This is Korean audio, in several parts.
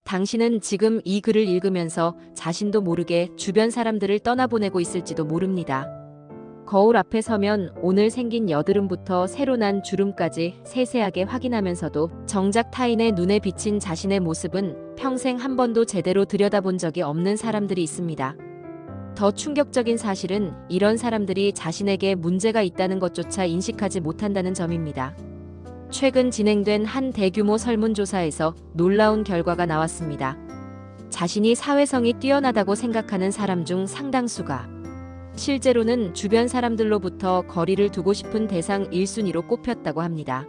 당신은 지금 이 글을 읽으면서 자신도 모르게 주변 사람들을 떠나보내고 있을지도 모릅니다. 거울 앞에 서면 오늘 생긴 여드름부터 새로 난 주름까지 세세하게 확인하면서도 정작 타인의 눈에 비친 자신의 모습은 평생 한 번도 제대로 들여다본 적이 없는 사람들이 있습니다. 더 충격적인 사실은 이런 사람들이 자신에게 문제가 있다는 것조차 인식하지 못한다는 점입니다. 최근 진행된 한 대규모 설문조사에서 놀라운 결과가 나왔습니다. 자신이 사회성이 뛰어나다고 생각하는 사람 중 상당수가 실제로는 주변 사람들로부터 거리를 두고 싶은 대상 1순위로 꼽혔다고 합니다.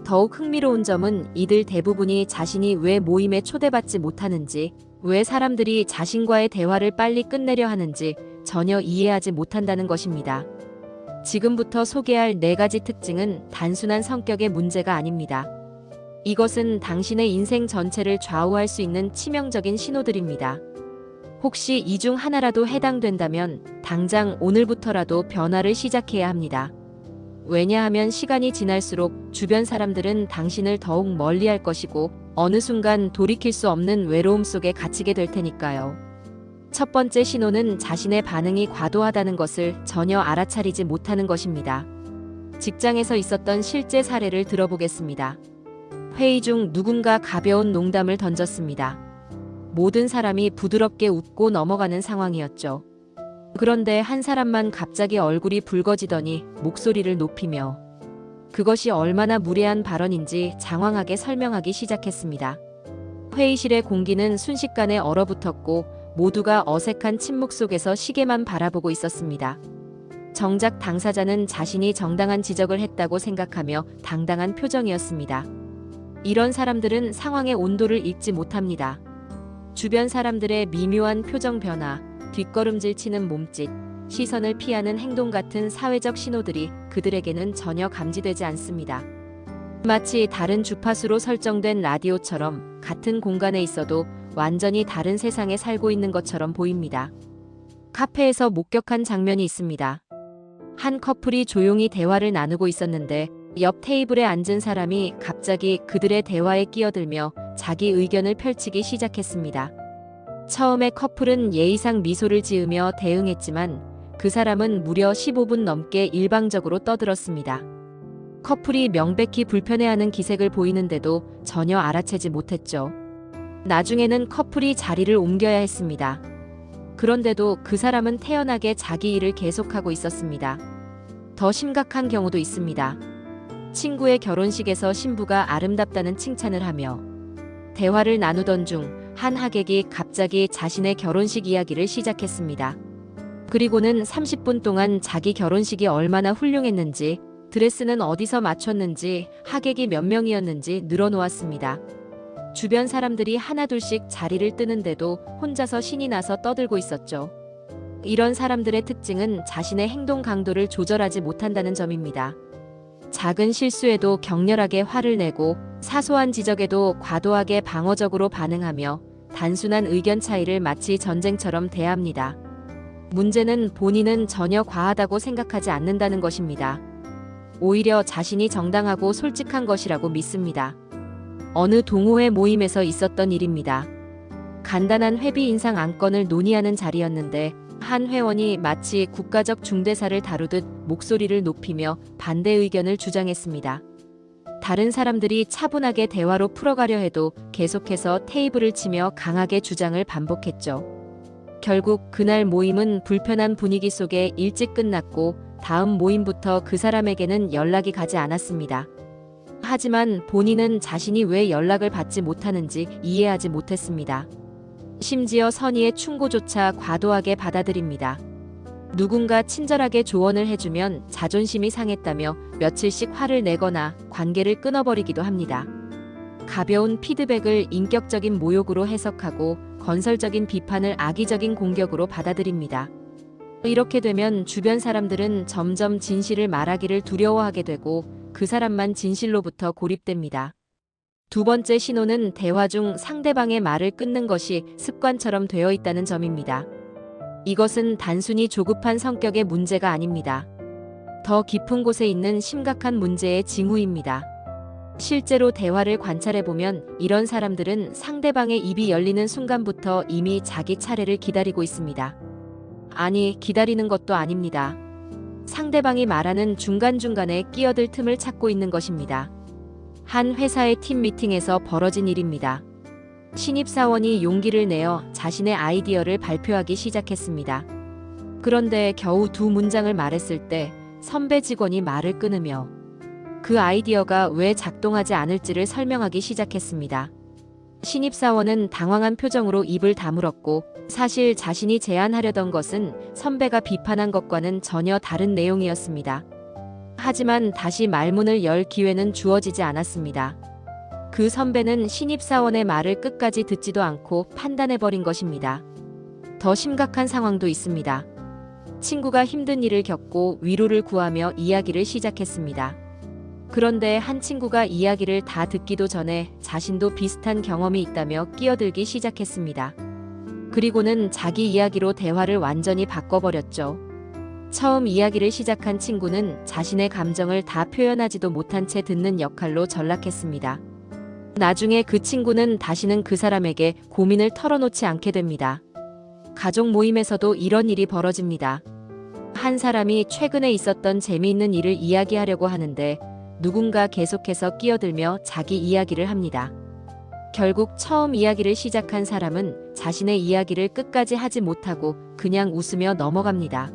더욱 흥미로운 점은 이들 대부분이 자신이 왜 모임에 초대받지 못하는지, 왜 사람들이 자신과의 대화를 빨리 끝내려 하는지 전혀 이해하지 못한다는 것입니다. 지금부터 소개할 4가지 특징은 단순한 성격의 문제가 아닙니다. 이것은 당신의 인생 전체를 좌우할 수 있는 치명적인 신호들입니다. 혹시 이 중 하나라도 해당된다면 당장 오늘부터라도 변화를 시작해야 합니다. 왜냐하면 시간이 지날수록 주변 사람들은 당신을 더욱 멀리할 것이고 어느 순간 돌이킬 수 없는 외로움 속에 갇히게 될 테니까요. 첫 번째 신호는 자신의 반응이 과도하다는 것을 전혀 알아차리지 못하는 것입니다. 직장에서 있었던 실제 사례를 들어보겠습니다. 회의 중 누군가 가벼운 농담을 던졌습니다. 모든 사람이 부드럽게 웃고 넘어가는 상황이었죠. 그런데 한 사람만 갑자기 얼굴이 붉어지더니 목소리를 높이며 그것이 얼마나 무례한 발언인지 장황하게 설명하기 시작했습니다. 회의실의 공기는 순식간에 얼어붙었고 모두가 어색한 침묵 속에서 시계만 바라보고 있었습니다. 정작 당사자는 자신이 정당한 지적을 했다고 생각하며 당당한 표정이었습니다. 이런 사람들은 상황의 온도를 읽지 못합니다. 주변 사람들의 미묘한 표정 변화, 뒷걸음질 치는 몸짓, 시선을 피하는 행동 같은 사회적 신호들이 그들에게는 전혀 감지되지 않습니다. 마치 다른 주파수로 설정된 라디오처럼 같은 공간에 있어도 완전히 다른 세상에 살고 있는 것처럼 보입니다. 카페에서 목격한 장면이 있습니다. 한 커플이 조용히 대화를 나누고 있었는데 옆 테이블에 앉은 사람이 갑자기 그들의 대화에 끼어들며 자기 의견을 펼치기 시작했습니다. 처음에 커플은 예의상 미소를 지으며 대응했지만 그 사람은 무려 15분 넘게 일방적으로 떠들었습니다. 커플이 명백히 불편해하는 기색을 보이는데도 전혀 알아채지 못했죠. 나중에는 커플이 자리를 옮겨야 했습니다. 그런데도 그 사람은 태연하게 자기 일을 계속하고 있었습니다. 더 심각한 경우도 있습니다. 친구의 결혼식에서 신부가 아름답다는 칭찬을 하며 대화를 나누던 중 한 하객이 갑자기 자신의 결혼식 이야기를 시작했습니다. 그리고는 30분 동안 자기 결혼식이 얼마나 훌륭했는지, 드레스는 어디서 맞췄는지, 하객이 몇 명이었는지 늘어놓았습니다. 주변 사람들이 하나둘씩 자리를 뜨는데도 혼자서 신이 나서 떠들고 있었죠. 이런 사람들의 특징은 자신의 행동 강도를 조절하지 못한다는 점입니다. 작은 실수에도 격렬하게 화를 내고 사소한 지적에도 과도하게 방어적으로 반응하며 단순한 의견 차이를 마치 전쟁처럼 대합니다. 문제는 본인은 전혀 과하다고 생각하지 않는다는 것입니다. 오히려 자신이 정당하고 솔직한 것이라고 믿습니다. 어느 동호회 모임에서 있었던 일입니다. 간단한 회비 인상 안건을 논의하는 자리였는데 한 회원이 마치 국가적 중대사를 다루듯 목소리를 높이며 반대 의견을 주장했습니다. 다른 사람들이 차분하게 대화로 풀어가려 해도 계속해서 테이블을 치며 강하게 주장을 반복했죠. 결국 그날 모임은 불편한 분위기 속에 일찍 끝났고 다음 모임부터 그 사람에게는 연락이 가지 않았습니다. 하지만 본인은 자신이 왜 연락을 받지 못하는지 이해하지 못했습니다. 심지어 선의의 충고조차 과도하게 받아들입니다. 누군가 친절하게 조언을 해주면 자존심이 상했다며 며칠씩 화를 내거나 관계를 끊어버리기도 합니다. 가벼운 피드백을 인격적인 모욕으로 해석하고 건설적인 비판을 악의적인 공격으로 받아들입니다. 이렇게 되면 주변 사람들은 점점 진실을 말하기를 두려워하게 되고 그 사람만 진실로부터 고립됩니다. 두 번째 신호는 대화 중 상대방의 말을 끊는 것이 습관처럼 되어 있다는 점입니다. 이것은 단순히 조급한 성격의 문제가 아닙니다. 더 깊은 곳에 있는 심각한 문제의 징후입니다. 실제로 대화를 관찰해보면 이런 사람들은 상대방의 입이 열리는 순간부터 이미 자기 차례를 기다리고 있습니다. 아니, 기다리는 것도 아닙니다. 상대방이 말하는 중간중간에 끼어들 틈을 찾고 있는 것입니다. 한 회사의 팀 미팅에서 벌어진 일입니다. 신입사원이 용기를 내어 자신의 아이디어를 발표하기 시작했습니다. 그런데 겨우 두 문장을 말했을 때 선배 직원이 말을 끊으며 그 아이디어가 왜 작동하지 않을지를 설명하기 시작했습니다. 신입사원은 당황한 표정으로 입을 다물었고 사실 자신이 제안하려던 것은 선배가 비판한 것과는 전혀 다른 내용이었습니다. 하지만 다시 말문을 열 기회는 주어지지 않았습니다. 그 선배는 신입사원의 말을 끝까지 듣지도 않고 판단해버린 것입니다. 더 심각한 상황도 있습니다. 친구가 힘든 일을 겪고 위로를 구하며 이야기를 시작했습니다. 그런데 한 친구가 이야기를 다 듣기도 전에 자신도 비슷한 경험이 있다며 끼어들기 시작했습니다. 그리고는 자기 이야기로 대화를 완전히 바꿔버렸죠. 처음 이야기를 시작한 친구는 자신의 감정을 다 표현하지도 못한 채 듣는 역할로 전락했습니다. 나중에 그 친구는 다시는 그 사람에게 고민을 털어놓지 않게 됩니다. 가족 모임에서도 이런 일이 벌어집니다. 한 사람이 최근에 있었던 재미있는 일을 이야기하려고 하는데 누군가 계속해서 끼어들며 자기 이야기를 합니다. 결국 처음 이야기를 시작한 사람은 자신의 이야기를 끝까지 하지 못하고 그냥 웃으며 넘어갑니다.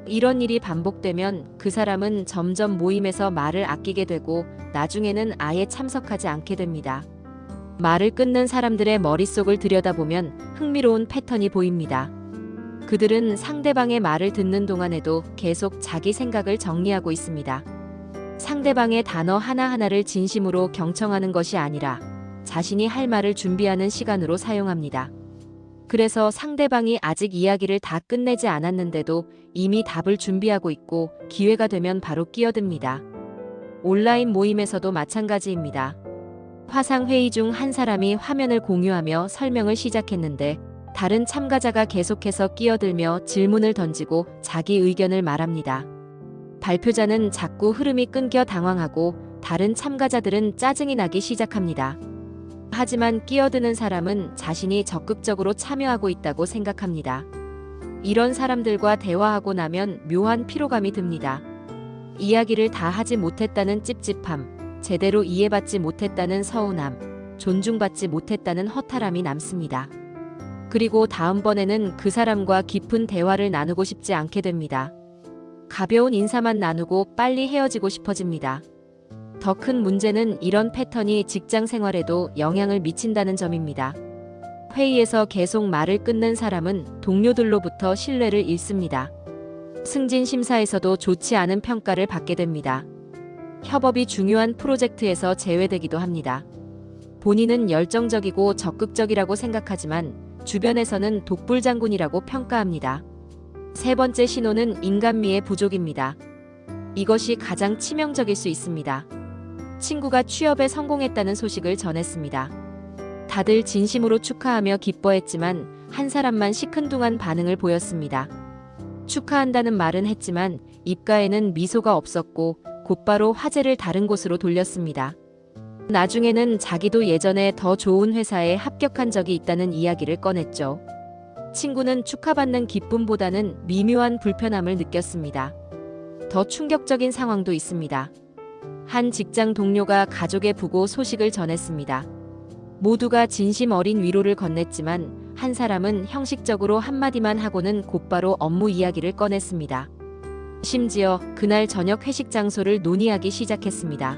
이런 일이 반복되면 그 사람은 점점 모임에서 말을 아끼게 되고 나중에는 아예 참석하지 않게 됩니다. 말을 끊는 사람들의 머릿속을 들여다보면 흥미로운 패턴이 보입니다. 그들은 상대방의 말을 듣는 동안에도 계속 자기 생각을 정리하고 있습니다. 상대방의 단어 하나하나를 진심으로 경청하는 것이 아니라 자신이 할 말을 준비하는 시간으로 사용합니다. 그래서 상대방이 아직 이야기를 다 끝내지 않았는데도 이미 답을 준비하고 있고 기회가 되면 바로 끼어듭니다. 온라인 모임에서도 마찬가지입니다. 화상회의 중 한 사람이 화면을 공유하며 설명을 시작했는데 다른 참가자가 계속해서 끼어들며 질문을 던지고 자기 의견을 말합니다. 발표자는 자꾸 흐름이 끊겨 당황하고 다른 참가자들은 짜증이 나기 시작합니다. 하지만 끼어드는 사람은 자신이 적극적으로 참여하고 있다고 생각합니다. 이런 사람들과 대화하고 나면 묘한 피로감이 듭니다. 이야기를 다 하지 못했다는 찝찝함, 제대로 이해받지 못했다는 서운함, 존중받지 못했다는 허탈함이 남습니다. 그리고 다음번에는 그 사람과 깊은 대화를 나누고 싶지 않게 됩니다. 가벼운 인사만 나누고 빨리 헤어지고 싶어집니다. 더 큰 문제는 이런 패턴이 직장 생활에도 영향을 미친다는 점입니다. 회의에서 계속 말을 끊는 사람은 동료들로부터 신뢰를 잃습니다. 승진 심사에서도 좋지 않은 평가를 받게 됩니다. 협업이 중요한 프로젝트에서 제외되기도 합니다. 본인은 열정적이고 적극적이라고 생각하지만 주변에서는 독불장군이라고 평가합니다. 세 번째 신호는 인간미의 부족입니다. 이것이 가장 치명적일 수 있습니다. 친구가 취업에 성공했다는 소식을 전했습니다. 다들 진심으로 축하하며 기뻐했지만 한 사람만 시큰둥한 반응을 보였습니다. 축하한다는 말은 했지만 입가에는 미소가 없었고 곧바로 화제를 다른 곳으로 돌렸습니다. 나중에는 자기도 예전에 더 좋은 회사에 합격한 적이 있다는 이야기를 꺼냈죠. 친구는 축하받는 기쁨보다는 미묘한 불편함을 느꼈습니다. 더 충격적인 상황도 있습니다. 한 직장 동료가 가족에 부고 소식을 전했습니다. 모두가 진심 어린 위로를 건넸지만 한 사람은 형식적으로 한마디만 하고는 곧바로 업무 이야기를 꺼냈습니다. 심지어 그날 저녁 회식 장소를 논의하기 시작했습니다.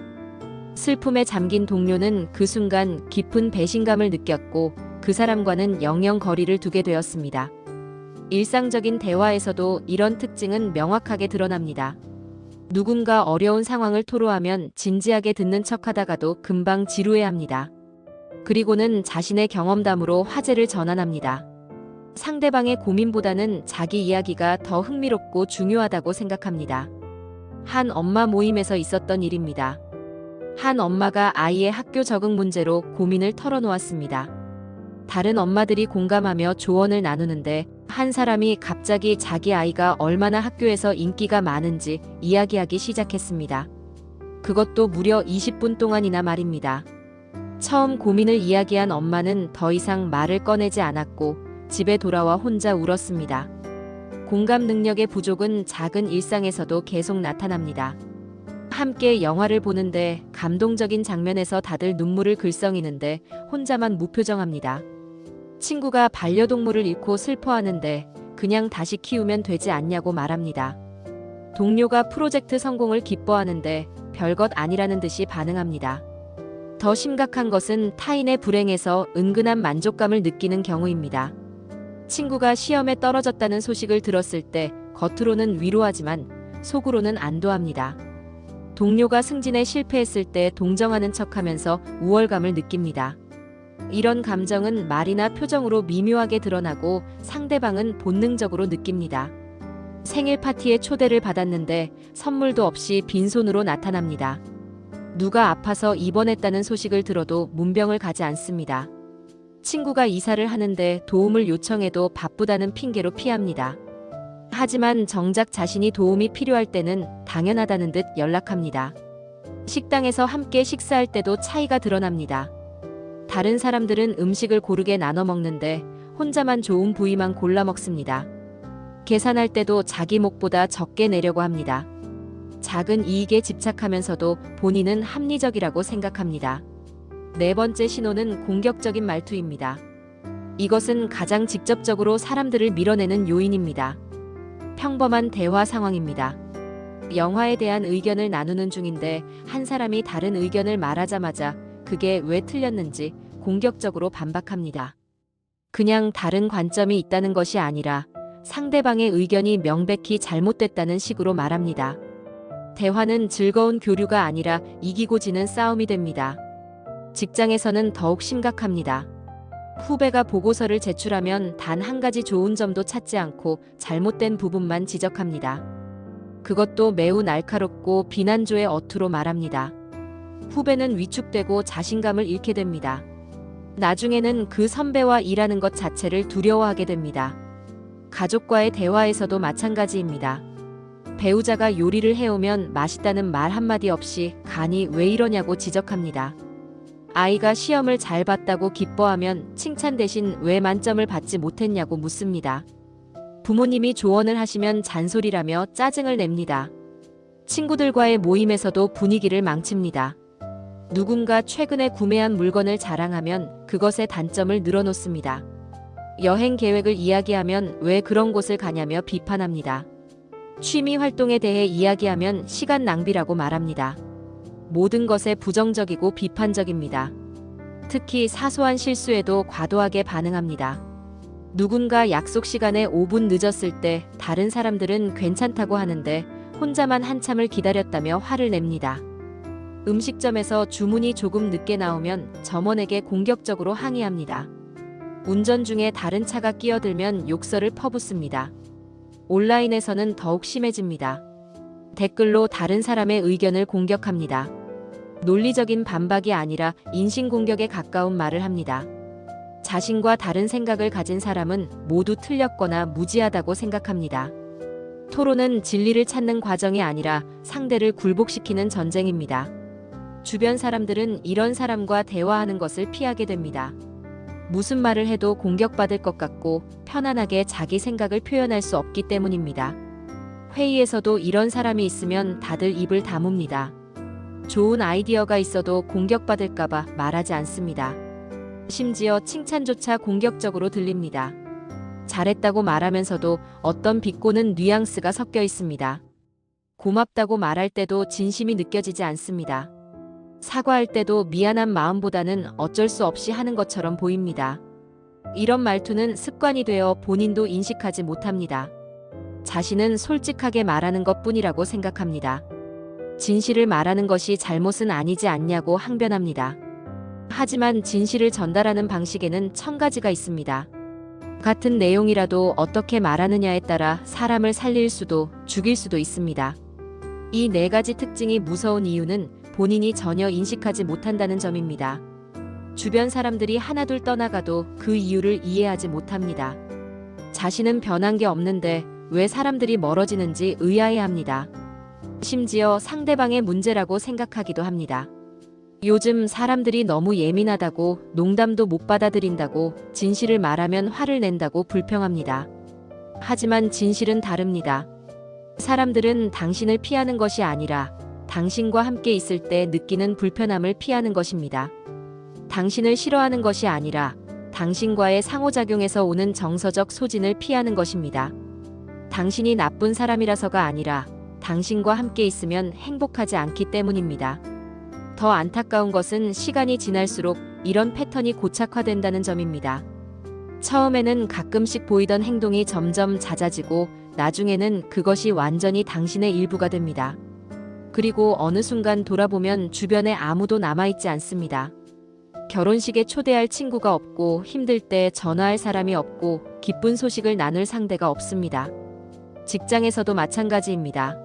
슬픔에 잠긴 동료는 그 순간 깊은 배신감을 느꼈고 그 사람과는 영영 거리를 두게 되었습니다. 일상적인 대화에서도 이런 특징은 명확하게 드러납니다. 누군가 어려운 상황을 토로하면 진지하게 듣는 척하다가도 금방 지루해합니다. 그리고는 자신의 경험담으로 화제를 전환합니다. 상대방의 고민보다는 자기 이야기가 더 흥미롭고 중요하다고 생각합니다. 한 엄마 모임에서 있었던 일입니다. 한 엄마가 아이의 학교 적응 문제로 고민을 털어놓았습니다. 다른 엄마들이 공감하며 조언을 나누는데 한 사람이 갑자기 자기 아이가 얼마나 학교에서 인기가 많은지 이야기하기 시작했습니다. 그것도 무려 20분 동안이나 말입니다. 처음 고민을 이야기한 엄마는 더 이상 말을 꺼내지 않았고 집에 돌아와 혼자 울었습니다. 공감 능력의 부족은 작은 일상에서도 계속 나타납니다. 함께 영화를 보는데 감동적인 장면에서 다들 눈물을 글썽이는데 혼자만 무표정합니다. 친구가 반려동물을 잃고 슬퍼하는데 그냥 다시 키우면 되지 않냐고 말합니다. 동료가 프로젝트 성공을 기뻐하는데 별것 아니라는 듯이 반응합니다. 더 심각한 것은 타인의 불행에서 은근한 만족감을 느끼는 경우입니다. 친구가 시험에 떨어졌다는 소식을 들었을 때 겉으로는 위로하지만 속으로는 안도합니다. 동료가 승진에 실패했을 때 동정하는 척하면서 우월감을 느낍니다. 이런 감정은 말이나 표정으로 미묘하게 드러나고 상대방은 본능적으로 느낍니다. 생일 파티에 초대를 받았는데 선물도 없이 빈손으로 나타납니다. 누가 아파서 입원했다는 소식을 들어도 문병을 가지 않습니다. 친구가 이사를 하는데 도움을 요청해도 바쁘다는 핑계로 피합니다. 하지만 정작 자신이 도움이 필요할 때는 당연하다는 듯 연락합니다. 식당에서 함께 식사할 때도 차이가 드러납니다. 다른 사람들은 음식을 고르게 나눠 먹는데 혼자만 좋은 부위만 골라 먹습니다. 계산할 때도 자기 몫보다 적게 내려고 합니다. 작은 이익에 집착하면서도 본인은 합리적이라고 생각합니다. 네 번째 신호는 공격적인 말투입니다. 이것은 가장 직접적으로 사람들을 밀어내는 요인입니다. 평범한 대화 상황입니다. 영화에 대한 의견을 나누는 중인데 한 사람이 다른 의견을 말하자마자 그게 왜 틀렸는지 공격적으로 반박합니다. 그냥 다른 관점이 있다는 것이 아니라 상대방의 의견이 명백히 잘못됐다는 식으로 말합니다. 대화는 즐거운 교류가 아니라 이기고 지는 싸움이 됩니다. 직장에서는 더욱 심각합니다. 후배가 보고서를 제출하면 단 한 가지 좋은 점도 찾지 않고 잘못된 부분만 지적합니다. 그것도 매우 날카롭고 비난조의 어투로 말합니다. 후배는 위축되고 자신감을 잃게 됩니다. 나중에는 그 선배와 일하는 것 자체를 두려워하게 됩니다. 가족과의 대화에서도 마찬가지입니다. 배우자가 요리를 해오면 맛있다는 말 한마디 없이 간이 왜 이러냐고 지적합니다. 아이가 시험을 잘 봤다고 기뻐하면 칭찬 대신 왜 만점을 받지 못했냐고 묻습니다. 부모님이 조언을 하시면 잔소리라며 짜증을 냅니다. 친구들과의 모임에서도 분위기를 망칩니다. 누군가 최근에 구매한 물건을 자랑하면 그것의 단점을 늘어놓습니다. 여행 계획을 이야기하면 왜 그런 곳을 가냐며 비판합니다. 취미 활동에 대해 이야기하면 시간 낭비라고 말합니다. 모든 것에 부정적이고 비판적입니다. 특히 사소한 실수에도 과도하게 반응합니다. 누군가 약속 시간에 5분 늦었을 때 다른 사람들은 괜찮다고 하는데 혼자만 한참을 기다렸다며 화를 냅니다. 음식점에서 주문이 조금 늦게 나오면 점원에게 공격적으로 항의합니다. 운전 중에 다른 차가 끼어들면 욕설을 퍼붓습니다. 온라인에서는 더욱 심해집니다. 댓글로 다른 사람의 의견을 공격합니다. 논리적인 반박이 아니라 인신공격에 가까운 말을 합니다. 자신과 다른 생각을 가진 사람은 모두 틀렸거나 무지하다고 생각합니다. 토론은 진리를 찾는 과정이 아니라 상대를 굴복시키는 전쟁입니다. 주변 사람들은 이런 사람과 대화하는 것을 피하게 됩니다. 무슨 말을 해도 공격받을 것 같고 편안하게 자기 생각을 표현할 수 없기 때문입니다. 회의에서도 이런 사람이 있으면 다들 입을 다뭅니다. 좋은 아이디어가 있어도 공격받을까봐 말하지 않습니다. 심지어 칭찬조차 공격적으로 들립니다. 잘했다고 말하면서도 어떤 비꼬는 뉘앙스가 섞여 있습니다. 고맙다고 말할 때도 진심이 느껴지지 않습니다. 사과할 때도 미안한 마음보다는 어쩔 수 없이 하는 것처럼 보입니다. 이런 말투는 습관이 되어 본인도 인식하지 못합니다. 자신은 솔직하게 말하는 것뿐이라고 생각합니다. 진실을 말하는 것이 잘못은 아니지 않냐고 항변합니다. 하지만 진실을 전달하는 방식에는 1000가지가 있습니다. 같은 내용이라도 어떻게 말하느냐에 따라 사람을 살릴 수도 죽일 수도 있습니다. 이 4가지 특징이 무서운 이유는 본인이 전혀 인식하지 못한다는 점입니다. 주변 사람들이 하나둘 떠나가도 그 이유를 이해하지 못합니다. 자신은 변한 게 없는데 왜 사람들이 멀어지는지 의아해합니다. 심지어 상대방의 문제라고 생각하기도 합니다. 요즘 사람들이 너무 예민하다고, 농담도 못 받아들인다고, 진실을 말하면 화를 낸다고 불평합니다. 하지만 진실은 다릅니다. 사람들은 당신을 피하는 것이 아니라 당신과 함께 있을 때 느끼는 불편함을 피하는 것입니다. 당신을 싫어하는 것이 아니라 당신과의 상호작용에서 오는 정서적 소진을 피하는 것입니다. 당신이 나쁜 사람이라서가 아니라 당신과 함께 있으면 행복하지 않기 때문입니다. 더 안타까운 것은 시간이 지날수록 이런 패턴이 고착화된다는 점입니다. 처음에는 가끔씩 보이던 행동이 점점 잦아지고 나중에는 그것이 완전히 당신의 일부가 됩니다. 그리고 어느 순간 돌아보면 주변에 아무도 남아있지 않습니다. 결혼식에 초대할 친구가 없고, 힘들 때 전화할 사람이 없고, 기쁜 소식을 나눌 상대가 없습니다. 직장에서도 마찬가지입니다.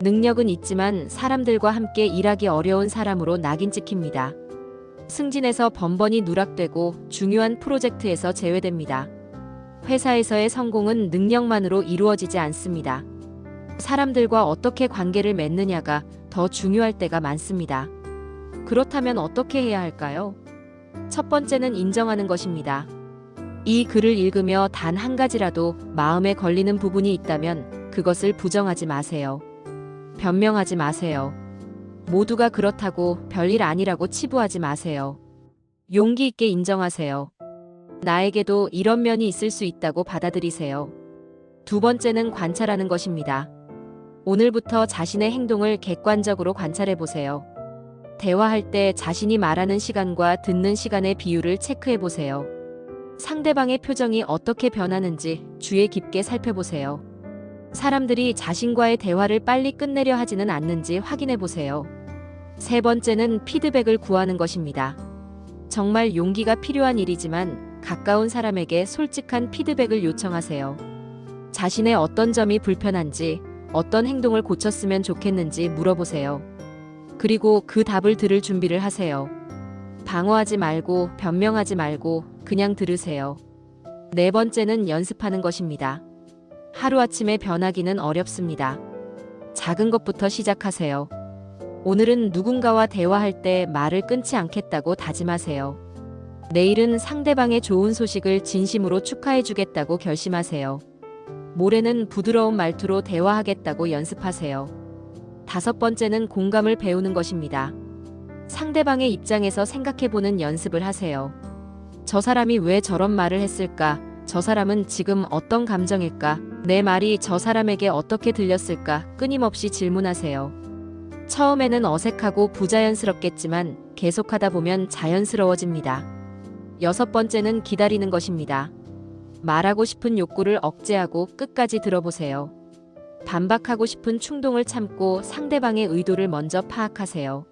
능력은 있지만 사람들과 함께 일하기 어려운 사람으로 낙인 찍힙니다. 승진해서 번번이 누락되고 중요한 프로젝트에서 제외됩니다. 회사에서의 성공은 능력만으로 이루어지지 않습니다. 사람들과 어떻게 관계를 맺느냐가 더 중요할 때가 많습니다. 그렇다면 어떻게 해야 할까요? 첫 번째는 인정하는 것입니다. 이 글을 읽으며 단 한 가지라도 마음에 걸리는 부분이 있다면 그것을 부정하지 마세요. 변명하지 마세요. 모두가 그렇다고 별일 아니라고 치부하지 마세요. 용기 있게 인정하세요. 나에게도 이런 면이 있을 수 있다고 받아들이세요. 두 번째는 관찰하는 것입니다. 오늘부터 자신의 행동을 객관적으로 관찰해 보세요. 대화할 때 자신이 말하는 시간과 듣는 시간의 비율을 체크해 보세요. 상대방의 표정이 어떻게 변하는지 주의 깊게 살펴보세요. 사람들이 자신과의 대화를 빨리 끝내려 하지는 않는지 확인해 보세요. 세 번째는 피드백을 구하는 것입니다. 정말 용기가 필요한 일이지만 가까운 사람에게 솔직한 피드백을 요청하세요. 자신의 어떤 점이 불편한지, 어떤 행동을 고쳤으면 좋겠는지 물어보세요. 그리고 그 답을 들을 준비를 하세요. 방어하지 말고 변명하지 말고 그냥 들으세요. 네 번째는 연습하는 것입니다. 하루아침에 변하기는 어렵습니다. 작은 것부터 시작하세요. 오늘은 누군가와 대화할 때 말을 끊지 않겠다고 다짐하세요. 내일은 상대방의 좋은 소식을 진심으로 축하해주겠다고 결심하세요. 모레는 부드러운 말투로 대화하겠다고 연습하세요. 다섯 번째는 공감을 배우는 것입니다. 상대방의 입장에서 생각해보는 연습을 하세요. 저 사람이 왜 저런 말을 했을까? 저 사람은 지금 어떤 감정일까? 내 말이 저 사람에게 어떻게 들렸을까? 끊임없이 질문하세요. 처음에는 어색하고 부자연스럽겠지만 계속하다 보면 자연스러워집니다. 여섯 번째는 기다리는 것입니다. 말하고 싶은 욕구를 억제하고 끝까지 들어보세요. 반박하고 싶은 충동을 참고 상대방의 의도를 먼저 파악하세요.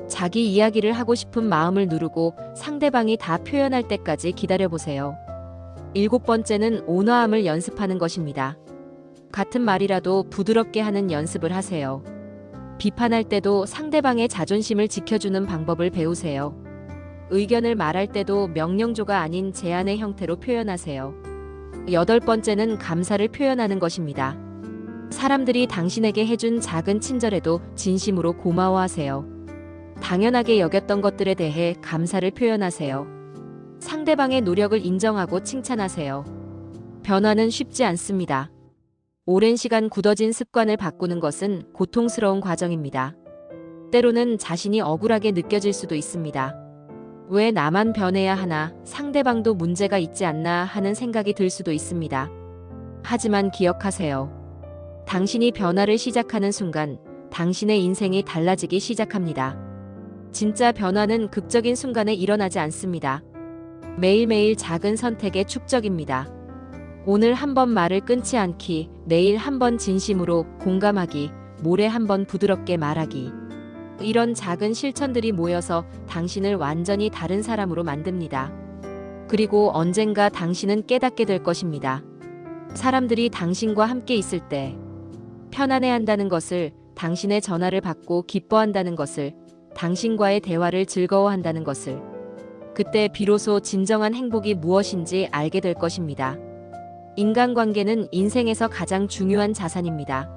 자기 이야기를 하고 싶은 마음을 누르고 상대방이 다 표현할 때까지 기다려보세요. 일곱 번째는 온화함을 연습하는 것입니다. 같은 말이라도 부드럽게 하는 연습을 하세요. 비판할 때도 상대방의 자존심을 지켜주는 방법을 배우세요. 의견을 말할 때도 명령조가 아닌 제안의 형태로 표현하세요. 여덟 번째는 감사를 표현하는 것입니다. 사람들이 당신에게 해준 작은 친절에도 진심으로 고마워하세요. 당연하게 여겼던 것들에 대해 감사를 표현하세요. 상대방의 노력을 인정하고 칭찬하세요. 변화는 쉽지 않습니다. 오랜 시간 굳어진 습관을 바꾸는 것은 고통스러운 과정입니다. 때로는 자신이 억울하게 느껴질 수도 있습니다. 왜 나만 변해야 하나, 상대방도 문제가 있지 않나 하는 생각이 들 수도 있습니다. 하지만 기억하세요. 당신이 변화를 시작하는 순간 당신의 인생이 달라지기 시작합니다. 진짜 변화는 극적인 순간에 일어나지 않습니다. 매일매일 작은 선택의 축적입니다. 오늘 한 번 말을 끊지 않기, 내일 한 번 진심으로 공감하기, 모레 한 번 부드럽게 말하기. 이런 작은 실천들이 모여서 당신을 완전히 다른 사람으로 만듭니다. 그리고 언젠가 당신은 깨닫게 될 것입니다. 사람들이 당신과 함께 있을 때 편안해한다는 것을, 당신의 전화를 받고 기뻐한다는 것을, 당신과의 대화를 즐거워한다는 것을, 그때 비로소 진정한 행복이 무엇인지 알게 될 것입니다. 인간관계는 인생에서 가장 중요한 자산입니다.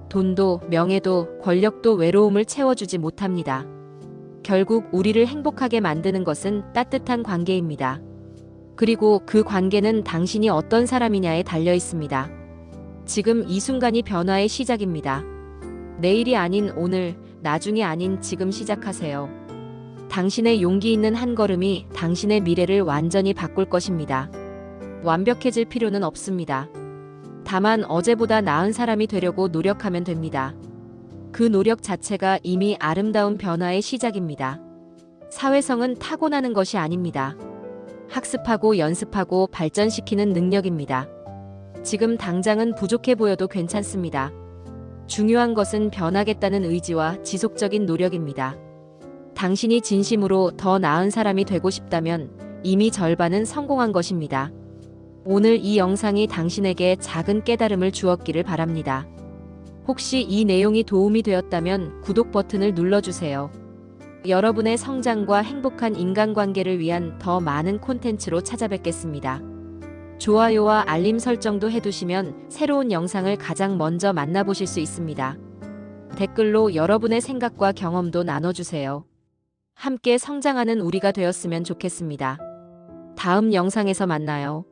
돈도, 명예도, 권력도 외로움을 채워주지 못합니다. 결국 우리를 행복하게 만드는 것은 따뜻한 관계입니다. 그리고 그 관계는 당신이 어떤 사람이냐에 달려 있습니다. 지금 이 순간이 변화의 시작입니다. 내일이 아닌 오늘, 나중이 아닌 지금 시작하세요. 당신의 용기 있는 한 걸음이 당신의 미래를 완전히 바꿀 것입니다. 완벽해질 필요는 없습니다. 다만 어제보다 나은 사람이 되려고 노력하면 됩니다. 그 노력 자체가 이미 아름다운 변화의 시작입니다. 사회성은 타고나는 것이 아닙니다. 학습하고 연습하고 발전시키는 능력입니다. 지금 당장은 부족해 보여도 괜찮습니다. 중요한 것은 변하겠다는 의지와 지속적인 노력입니다. 당신이 진심으로 더 나은 사람이 되고 싶다면 이미 절반은 성공한 것입니다. 오늘 이 영상이 당신에게 작은 깨달음을 주었기를 바랍니다. 혹시 이 내용이 도움이 되었다면 구독 버튼을 눌러주세요. 여러분의 성장과 행복한 인간관계를 위한 더 많은 콘텐츠로 찾아뵙겠습니다. 좋아요와 알림 설정도 해두시면 새로운 영상을 가장 먼저 만나보실 수 있습니다. 댓글로 여러분의 생각과 경험도 나눠주세요. 함께 성장하는 우리가 되었으면 좋겠습니다. 다음 영상에서 만나요.